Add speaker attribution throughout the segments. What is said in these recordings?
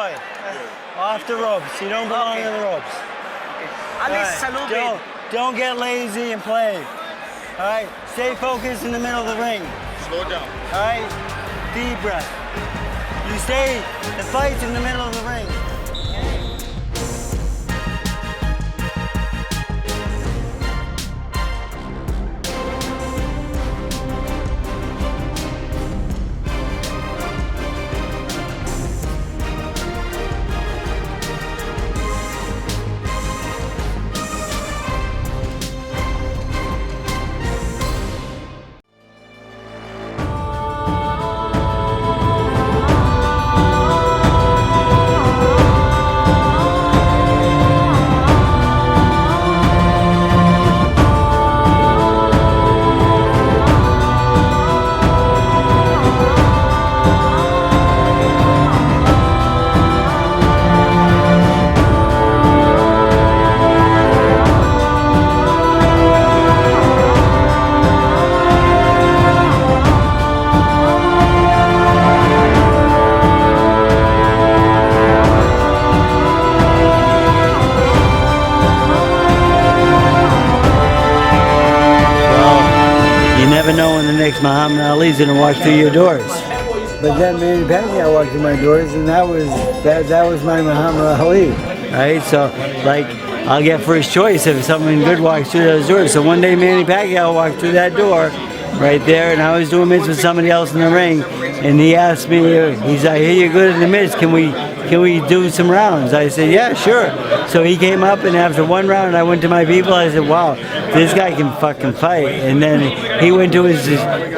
Speaker 1: boy. Off the ropes. You don't belong on the ropes.
Speaker 2: Alis sa lubid.
Speaker 1: Don't get lazy and play. All right? Stay focused in the middle of the ring.
Speaker 3: Slow down.
Speaker 1: All right? Deep breath. You stay, the fight's in the middle of the ring. Never know when the next Muhammad Ali's gonna walk through your doors. But then Manny Pacquiao walked through my doors, and that was my Muhammad Ali, right? So like I'll get first choice if someone good walks through those doors. So one day Manny Pacquiao walked through that door right there, and I was doing mitts with somebody else in the ring, and he asked me, he's like, "Hey, you're good in the mitts. Can we do some rounds?" I said, "Yeah, sure." So he came up, and after one round, I went to my people. I said, "Wow, this guy can fucking fight." And then he went to his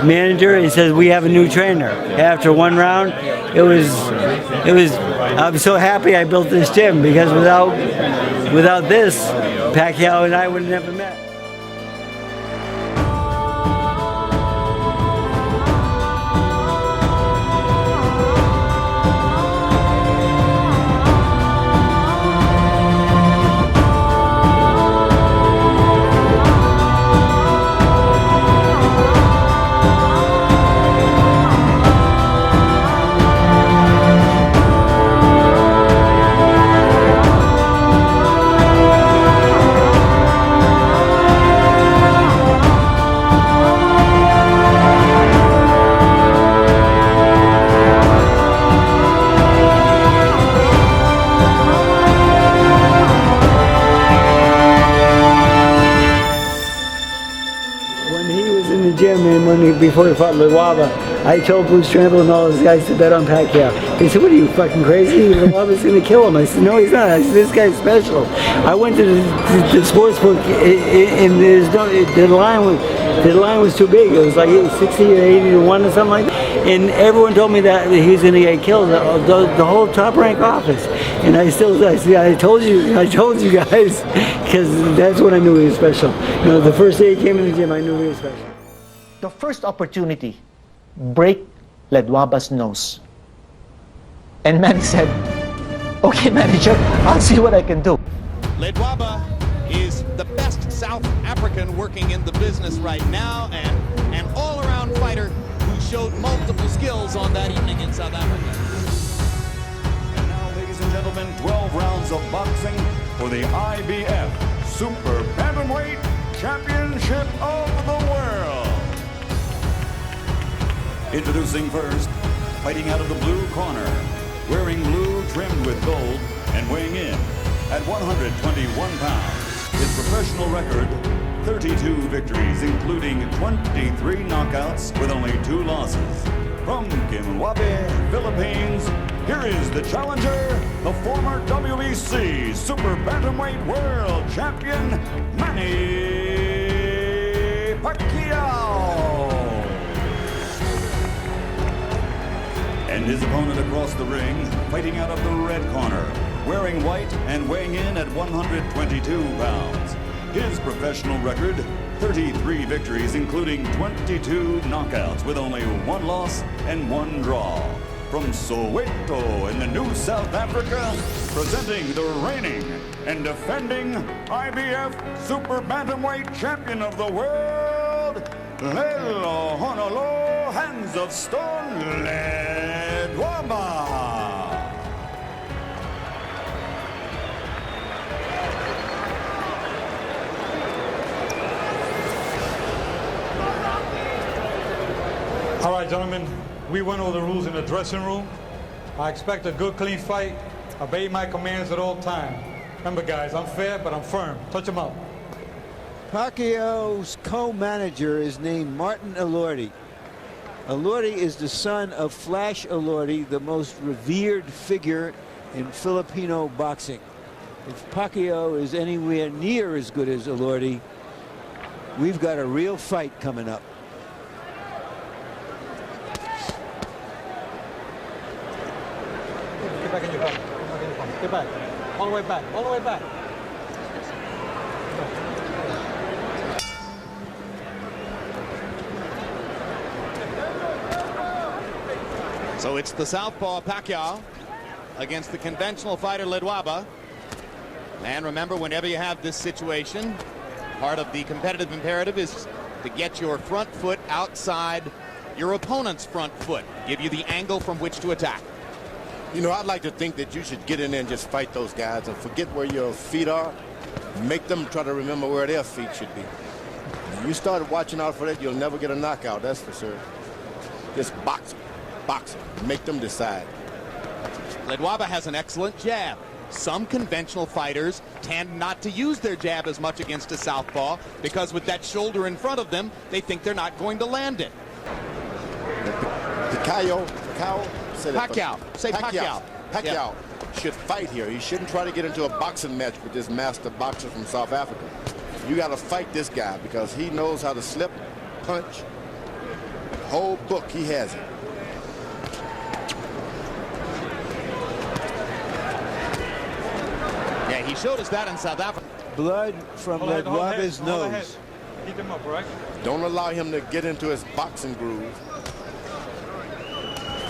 Speaker 1: manager and says, "We have a new trainer." After one round, it was. I'm so happy I built this gym, because without this, Pacquiao and I would have never met. Gym, and before he fought Luwaba, I told Bruce Trample and all those guys to bet on Pacquiao. They said, "What are you, fucking crazy? Luwaba's gonna kill him." I said, "No, he's not." I said, "This guy's special." I went to the sports book, and the line was too big. It was like 60 or 80 to 1 or something like that. And everyone told me that he was gonna get killed, the whole top rank office. And I said, I told you guys, because that's when I knew he was special. You know, the first day he came in the gym, I knew he was special.
Speaker 2: The first opportunity, break Ledwaba's nose. And Manny said, "Okay, manager, I'll see what I can do."
Speaker 4: Ledwaba is the best South African working in the business right now, and an all-around fighter who showed multiple skills on that evening in South Africa.
Speaker 5: And now, ladies and gentlemen, 12 rounds of boxing for the IBF Super Bantamweight Championship of the World. Introducing first, fighting out of the blue corner, wearing blue trimmed with gold, and weighing in at 121 pounds. His professional record, 32 victories, including 23 knockouts with only 2 losses. From Kimwabe, Philippines, here is the challenger, the former WBC Super Bantamweight World Champion, Manny Pacquiao. And his opponent across the ring, fighting out of the red corner, wearing white and weighing in at 122 pounds. His professional record, 33 victories, including 22 knockouts, with only 1 loss and 1 draw. From Soweto in the New South Africa, presenting the reigning and defending IBF Super Bantamweight Champion of the World, Lelo Honolo, Hands of Stone, Ledwaba.
Speaker 3: All right, gentlemen, we went over the rules in the dressing room. I expect a good, clean fight. Obey my commands at all times. Remember, guys, I'm fair, but I'm firm. Touch him up.
Speaker 6: Pacquiao's co-manager is named Martin Elordi. Elordi is the son of Flash Elordi, the most revered figure in Filipino boxing. If Pacquiao is anywhere near as good as Elordi, we've got a real fight coming up.
Speaker 3: Get back in your corner. Get back. All the way back. All the way back.
Speaker 4: So it's the southpaw Pacquiao against the conventional fighter Ledwaba. And remember, whenever you have this situation, part of the competitive imperative is to get your front foot outside your opponent's front foot, give you the angle from which to attack.
Speaker 7: You know, I'd like to think that you should get in there and just fight those guys and forget where your feet are. Make them try to remember where their feet should be. When you start watching out for that, you'll never get a knockout, that's for sure. Just box them. Box them. Make them decide.
Speaker 4: Ledwaba has an excellent jab. Some conventional fighters tend not to use their jab as much against a southpaw because with that shoulder in front of them, they think they're not going to land it.
Speaker 7: Pacquiao should fight here. He shouldn't try to get into a boxing match with this master boxer from South Africa. You got to fight this guy because he knows how to slip, punch. The whole book, he has it.
Speaker 4: Yeah, he showed us that in South Africa.
Speaker 6: Blood from Ledwaba's nose.
Speaker 3: Keep him up, right?
Speaker 7: Don't allow him to get into his boxing groove.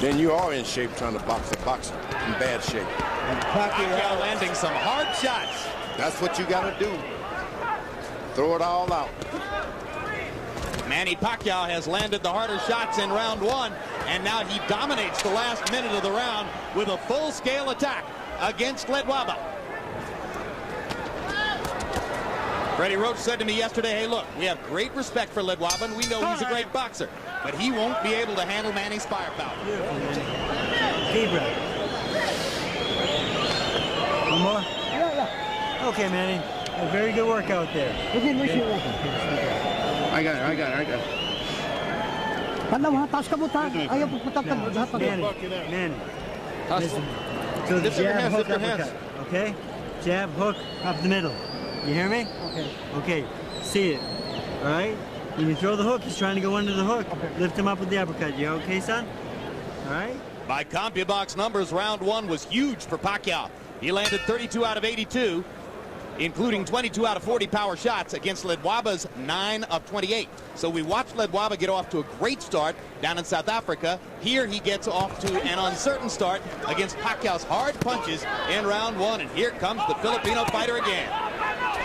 Speaker 7: Then you are in shape trying to box a boxer in bad shape.
Speaker 6: And
Speaker 4: Pacquiao landing some hard shots.
Speaker 7: That's what you got to do. Throw it all out.
Speaker 4: Manny Pacquiao has landed the harder shots in round one, and now he dominates the last minute of the round with a full-scale attack against Ledwaba. Freddie Roach said to me yesterday, hey, look, we have great respect for Ledwaba, and we know he's a great boxer, but he won't be able to handle Manny's firepower.
Speaker 1: Deep breath. One more? Yeah. Okay, Manny. A very good workout there.
Speaker 7: I got it.
Speaker 1: Manny. Listen. So the jab, hook, uppercut. Okay? Jab, hook, up the middle. You hear me? Okay. See it. All right? When you throw the hook, he's trying to go under the hook. Lift him up with the uppercut. You okay, son? All right?
Speaker 4: By CompuBox numbers, round one was huge for Pacquiao. He landed 32 out of 82, including 22 out of 40 power shots against Ledwaba's 9 of 28. So we watched Ledwaba get off to a great start down in South Africa. Here he gets off to an uncertain start against Pacquiao's hard punches in round one. And here comes the Filipino fighter again.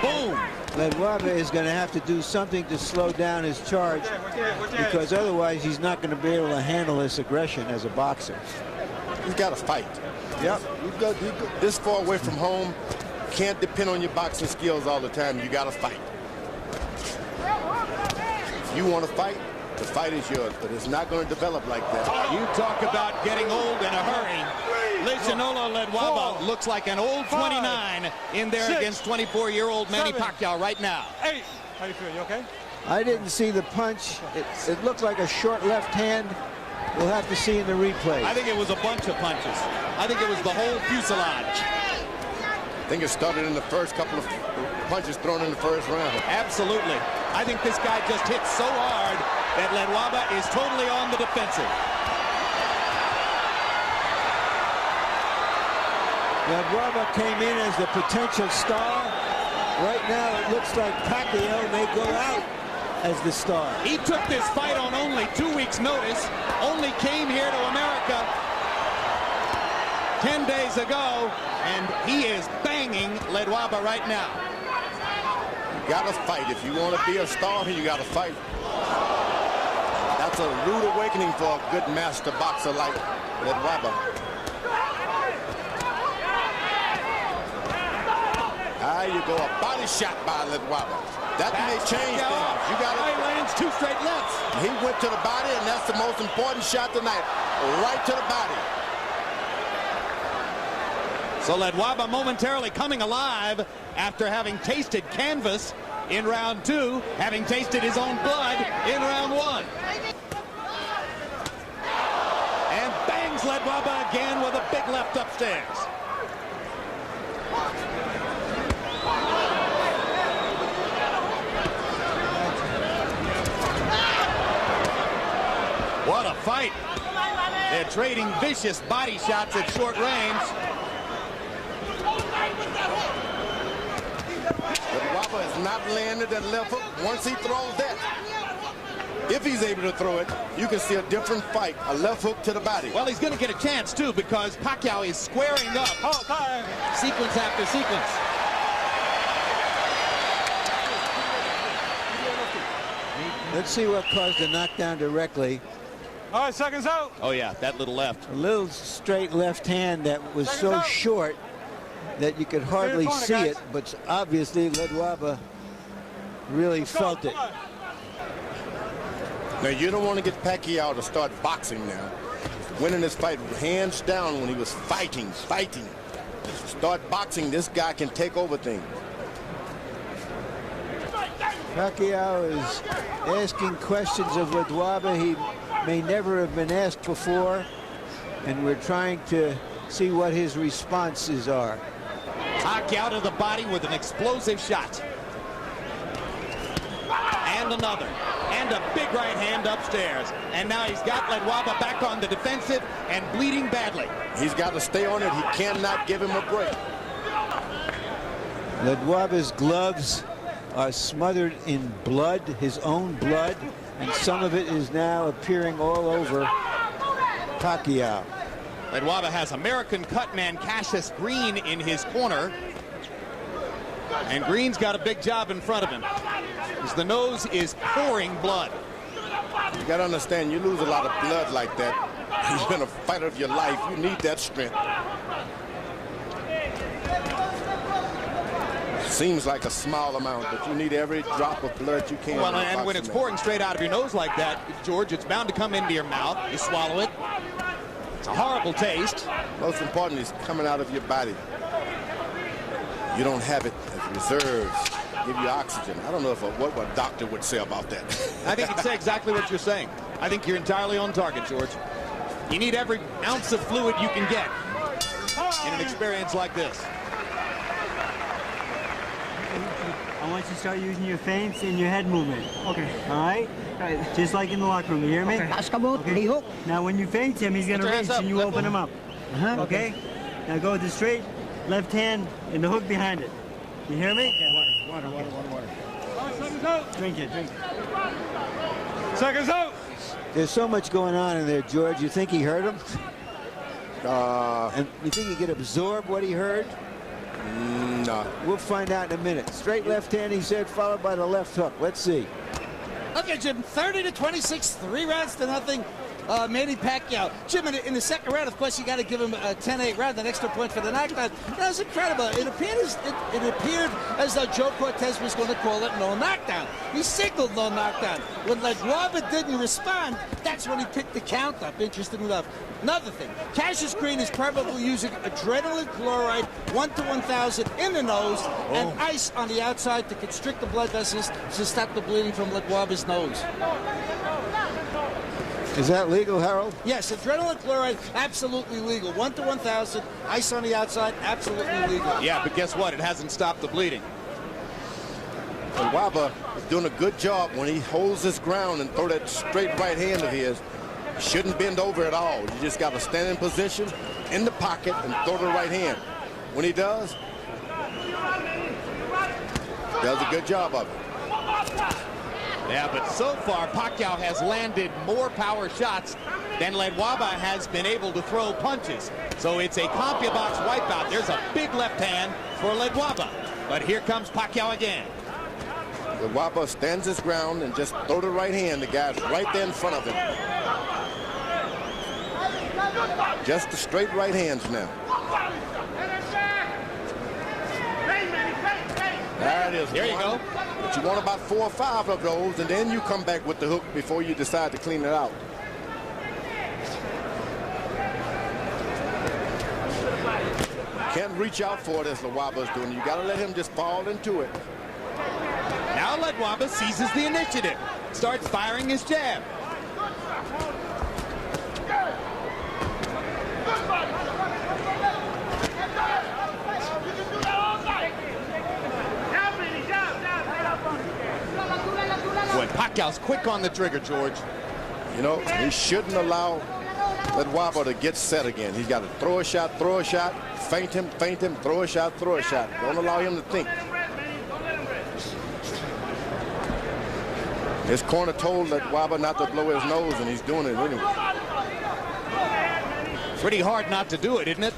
Speaker 4: Boom!
Speaker 6: Ledwaba is going to have to do something to slow down his charge because otherwise he's not going to be able to handle this aggression as a boxer.
Speaker 7: He's got to fight. Yep. You go this far away from home. Can't depend on your boxing skills all the time. You got to fight. If you want to fight, the fight is yours, but it's not going to develop like that.
Speaker 4: You talk about getting old in a hurry. Lesionolo Ledwaba looks like an old 29 in there against 24-year-old Manny Pacquiao right now.
Speaker 3: Hey, how you feel? You okay?
Speaker 6: I didn't see the punch. It looked like a short left hand. We'll have to see in the replay.
Speaker 4: I think it was a bunch of punches. I think it was the whole fuselage.
Speaker 7: I think it started in the first couple of punches thrown in the first round.
Speaker 4: Absolutely. I think this guy just hit so hard that Ledwaba is totally on the defensive.
Speaker 6: Ledwaba came in as the potential star. Right now it looks like Pacquiao may go out as the star.
Speaker 4: He took this fight on only 2 weeks' notice, only came here to America 10 days ago, and he is banging Ledwaba right now.
Speaker 7: You got to fight. If you want to be a star, you got to fight. That's a rude awakening for a good master boxer like Ledwaba. There you go, a body shot by Ledwaba. That may change things. You got it.
Speaker 4: Lands 2 straight lefts.
Speaker 7: He went to the body, and that's the most important shot tonight. Right to the body.
Speaker 4: So Ledwaba momentarily coming alive after having tasted canvas in round 2, having tasted his own blood in round 1. And bangs Ledwaba again with a big left upstairs. What a fight. They're trading vicious body shots at short range.
Speaker 7: Ledwaba has not landed that left hook. Once he throws that, if he's able to throw it, you can see a different fight. A left hook to the body.
Speaker 4: Well, he's going to get a chance, too, because Pacquiao is squaring up. Sequence after sequence.
Speaker 6: Let's see what caused the knockdown directly.
Speaker 3: All right, seconds out.
Speaker 4: Oh, yeah, that little left.
Speaker 6: A little straight left hand that was so short that you could hardly see it, but obviously Ledwaba really felt it.
Speaker 7: Now, you don't want to get Pacquiao to start boxing now. Winning this fight hands down when he was fighting. Start boxing, this guy can take over things.
Speaker 6: Pacquiao is asking questions of Ledwaba he may never have been asked before, and we're trying to see what his responses are.
Speaker 4: Pacquiao to the body with an explosive shot. And another. And a big right hand upstairs. And now he's got Ledwaba back on the defensive and bleeding badly.
Speaker 7: He's got to stay on it. He cannot give him a break.
Speaker 6: Ledwaba's gloves are smothered in blood, his own blood, and some of it is now appearing all over Pacquiao.
Speaker 4: Ledwaba has American cutman Cassius Green in his corner. And Green's got a big job in front of him, as the nose is pouring blood.
Speaker 7: You got to understand, you lose a lot of blood like that. You've been a fighter of your life. You need that strength. Seems like a small amount, but you need every drop of blood you can.
Speaker 4: Well, and when it's pouring straight out of your nose like that, George, it's bound to come into your mouth. You swallow it. It's a horrible taste.
Speaker 7: Most important is coming out of your body. You don't have it as reserves. Give you oxygen. I don't know if what a doctor would say about that.
Speaker 4: I think he'd say exactly what you're saying. I think you're entirely on target, George. You need every ounce of fluid you can get in an experience like this.
Speaker 1: I want you to start using your feints and your head movement. Okay. All right? Just like in the locker room. You hear me? Okay. Now, when you feint him, he's going to reach and you open him up. Okay? Now go with the straight left hand and the hook behind it. You hear me?
Speaker 3: Water. Seconds out.
Speaker 1: Drink it.
Speaker 3: Seconds out.
Speaker 6: There's so much going on in there, George. You think he heard him? And you think he could absorb what he heard?
Speaker 7: No.
Speaker 6: We'll find out in a minute. Straight left hand, he said, followed by the left hook. Let's see.
Speaker 8: Okay, Jim, 30-26, 3 rounds to nothing. Manny Pacquiao. Jim, in the second round, of course, you got to give him a 10-8 round, an extra point for the knockdown. That was incredible. It appeared as though Joe Cortez was going to call it no knockdown. He signaled no knockdown. When Ledwaba didn't respond, that's when he picked the count up, interesting enough. Another thing, Cassius Green is probably using adrenaline chloride 1 to 1,000 in the nose and ice on the outside to constrict the blood vessels to stop the bleeding from Ledwaba's nose.
Speaker 6: Is that legal, Harold?
Speaker 8: Yes, adrenaline chloride, absolutely legal. 1 to 1,000, ice on the outside, absolutely legal.
Speaker 4: Yeah, but guess what? It hasn't stopped the bleeding.
Speaker 7: Ledwaba is doing a good job when he holds his ground and throw that straight right hand of his. Shouldn't bend over at all. You just got to stand in position in the pocket and throw the right hand. When he does a good job of it.
Speaker 4: Yeah, but so far, Pacquiao has landed more power shots than Ledwaba has been able to throw punches. So it's a CompuBox wipeout. There's a big left hand for Ledwaba. But here comes Pacquiao again.
Speaker 7: Ledwaba stands his ground and just throw the right hand. The guy's right there in front of him. Just the straight right hands now. That is
Speaker 4: There you
Speaker 7: one.
Speaker 4: go.
Speaker 7: But you want about 4 or 5 of those, and then you come back with the hook before you decide to clean it out. Can't reach out for it as Lewaba's doing. You got to let him just fall into it.
Speaker 4: Now Ledwaba seizes the initiative, starts firing his jab. Boy, Pacquiao's quick on the trigger, George.
Speaker 7: You know, he shouldn't allow Ledwaba to get set again. He's got to throw a shot, feint him, throw a shot, Don't allow him to think. His corner told Ledwaba not to blow his nose, and he's doing it anyway.
Speaker 4: Pretty hard not to do it, isn't it?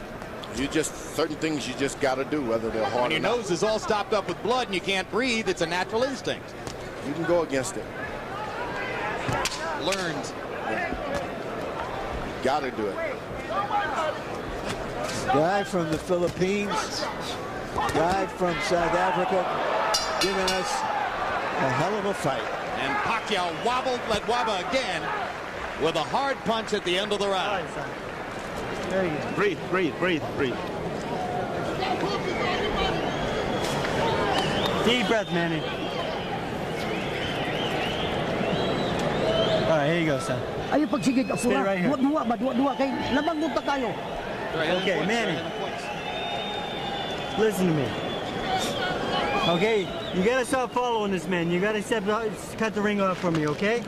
Speaker 7: Certain things you just got to do, whether they're hard
Speaker 4: When
Speaker 7: or
Speaker 4: your
Speaker 7: not.
Speaker 4: nose is all stopped up with blood and you can't breathe, it's a natural instinct.
Speaker 7: You can go against it.
Speaker 4: Learned.
Speaker 7: Got to do it.
Speaker 6: Guy from the Philippines, guy from South Africa, giving us a hell of a fight.
Speaker 4: And Pacquiao wobbled Ledwaba again with a hard punch at the end of the round.
Speaker 9: Breathe.
Speaker 1: Deep breath, Manny. All right, here you go, son.
Speaker 10: Ayo pagsigig ako
Speaker 1: Stay right here.
Speaker 10: Duwa kay lamang munta tayo.
Speaker 1: Okay, Manny. Listen to me. Okay, you gotta stop following this man. You gotta cut the ring off for me, okay?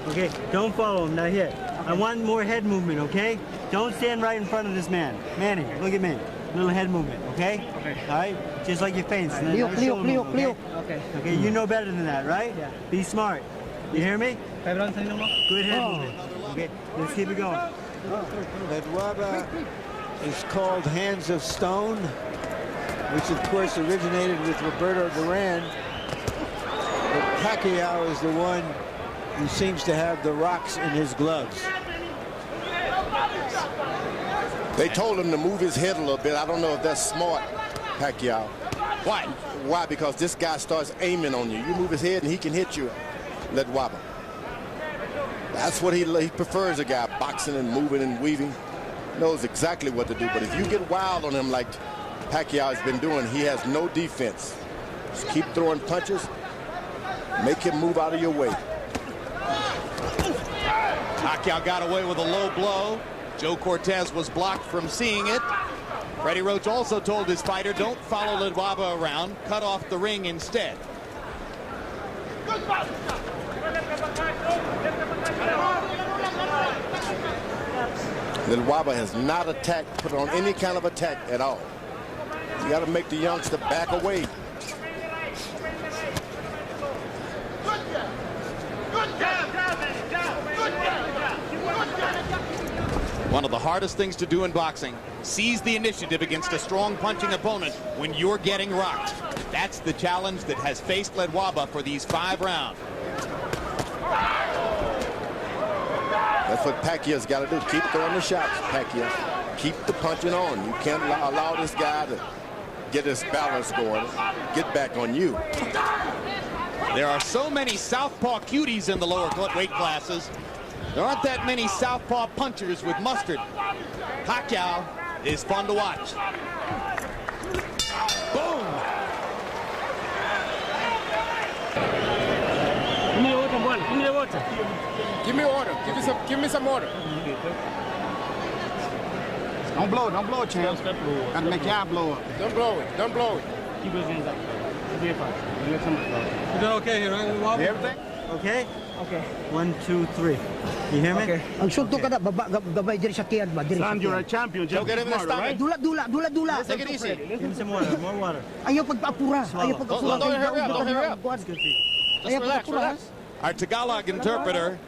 Speaker 1: Okay, don't follow him, not here. I want more head movement, okay? Don't stand right in front of this man. Manny, look at me. Little head movement, okay? All right, just like your feints.
Speaker 10: Cleo.
Speaker 1: Okay, you know better than that, right? Yeah. Be smart. You hear me? Good head movement. Okay, let's keep it going.
Speaker 6: Ledwaba is called Hands of Stone, which of course originated with Roberto Duran. But Pacquiao is the one who seems to have the rocks in his gloves.
Speaker 7: They told him to move his head a little bit. I don't know if that's smart, Pacquiao.
Speaker 4: Why?
Speaker 7: Why? Because this guy starts aiming on you. You move his head and he can hit you, Ledwaba. That's what he prefers, a guy boxing and moving and weaving. Knows exactly what to do. But if you get wild on him like Pacquiao has been doing, he has no defense. Just keep throwing punches. Make him move out of your way.
Speaker 4: Pacquiao got away with a low blow. Joe Cortez was blocked from seeing it. Freddie Roach also told his fighter, don't follow Ledwaba around, cut off the ring instead.
Speaker 7: Ledwaba has not put on any kind of attack at all. You got to make the youngster back away.
Speaker 4: One of the hardest things to do in boxing, seize the initiative against a strong punching opponent when you're getting rocked. That's the challenge that has faced Ledwaba for these 5 rounds.
Speaker 7: That's what Pacquiao's got to do. Keep throwing the shots, Pacquiao. Keep the punching on. You can't allow this guy to get his balance going, get back on you.
Speaker 4: There are so many southpaw cuties in the lower weight classes. There aren't that many southpaw punchers with mustard. Pacquiao is fun to watch. Boom!
Speaker 9: Give me water, boy. Give me the water.
Speaker 11: Give me order. Give me some order. Don't blow it, champ. Gotta make y'all blow up.
Speaker 7: Don't blow it.
Speaker 9: Keep those hands up. It'll be fine. Let some blow.
Speaker 3: You doing okay here, right?
Speaker 11: Everything?
Speaker 1: Okay?
Speaker 10: Okay.
Speaker 1: 1, 2, 3. You hear me?
Speaker 10: Okay. Ang sunto ka na baba gabay diri sa kiyan ba diri.
Speaker 9: Son, you're a champion. Just
Speaker 7: Get him in the
Speaker 9: tomorrow, right?
Speaker 7: stomach.
Speaker 10: Dula.
Speaker 7: Take it easy.
Speaker 1: Give me some water, more water.
Speaker 10: Ayaw pagpaapura. Ayaw pagpaapura.
Speaker 7: Don't hurry up, don't hurry up.
Speaker 1: It's good for you.
Speaker 10: Ayaw pagpaapura.
Speaker 4: Our Tagalog interpreter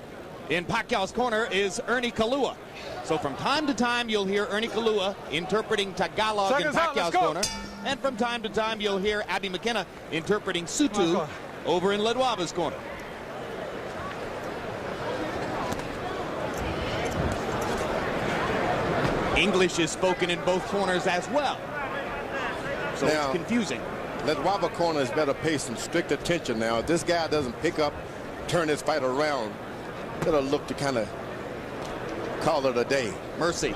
Speaker 4: in Pacquiao's corner is Ernie Kalua. So from time to time, you'll hear Ernie Kalua interpreting Tagalog in Pacquiao's corner. And from time to time, you'll hear Abby McKenna interpreting Sutu over in Ledwaba's corner. English is spoken in both corners as well. So
Speaker 7: Now,
Speaker 4: it's confusing.
Speaker 7: Ledwaba corner is better pay some strict attention now. If this guy doesn't pick up, turn his fight around, it'll look to kind of call it a day.
Speaker 4: Mercy.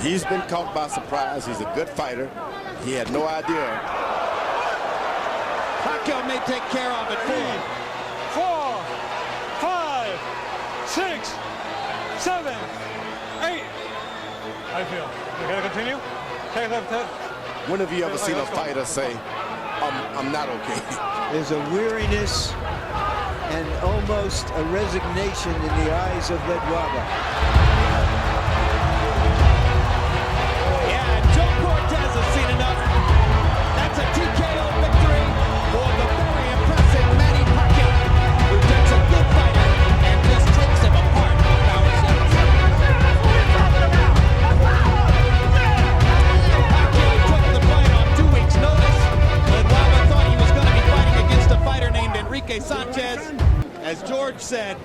Speaker 7: He's been caught by surprise. He's a good fighter. He had no idea.
Speaker 4: Pacquiao may take care of it.
Speaker 3: 4, 5, 6, 7, 8. I feel. You gotta continue?
Speaker 7: When have you ever seen a fighter say, I'm not okay?
Speaker 6: There's a weariness and almost a resignation in the eyes of Ledwaba.
Speaker 4: Yeah, Joe Cortez has seen enough. That's a TKO victory for the very impressive Manny Pacquiao, who takes a good fighter and just takes him apart on power shots. Pacquiao took the fight on 2 weeks' notice. Ledwaba thought he was going to be fighting against a fighter named Enrique Sanchez. As George said,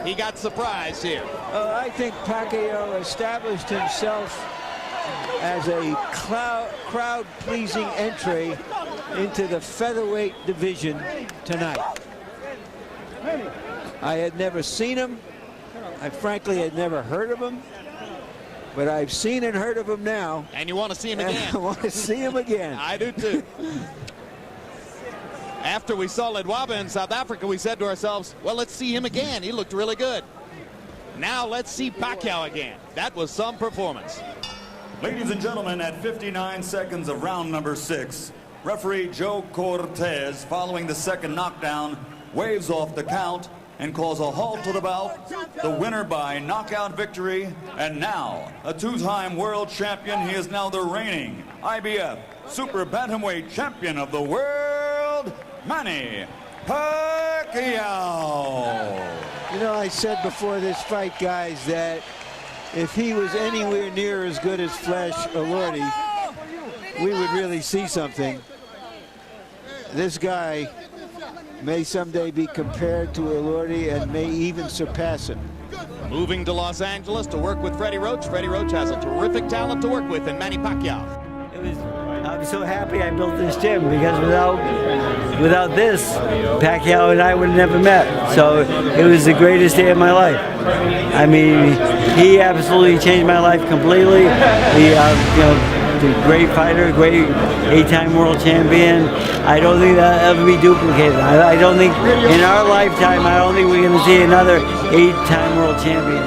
Speaker 4: he got surprised here.
Speaker 6: I think Pacquiao established himself as a crowd-pleasing entry into the featherweight division tonight. I had never seen him. I frankly had never heard of him. But I've seen and heard of him now.
Speaker 4: And you want to see him again.
Speaker 6: I want to see him again.
Speaker 4: I do too. After we saw Ledwaba in South Africa, we said to ourselves, well, let's see him again. He looked really good. Now let's see Pacquiao again. That was some performance.
Speaker 5: Ladies and gentlemen, at 59 seconds of round number 6, referee Joe Cortez, following the second knockdown, waves off the count and calls a halt to the bout. The winner by knockout victory, and now a two-time world champion. He is now the reigning IBF Super Bantamweight Champion of the world, Manny Pacquiao.
Speaker 6: You know, I said before this fight, guys, that if he was anywhere near as good as Flash Elordi, we would really see something. This guy may someday be compared to Elordi and may even surpass him.
Speaker 4: Moving to Los Angeles to work with Freddie Roach. Freddie Roach has a terrific talent to work with in Manny Pacquiao.
Speaker 1: I'm so happy I built this gym, because without this, Pacquiao and I would have never met. So it was the greatest day of my life. I mean, he absolutely changed my life completely. The great fighter, great 8-time world champion. I don't think that'll ever be duplicated. I don't think in our lifetime, I don't think we're going to see another 8-time world champion.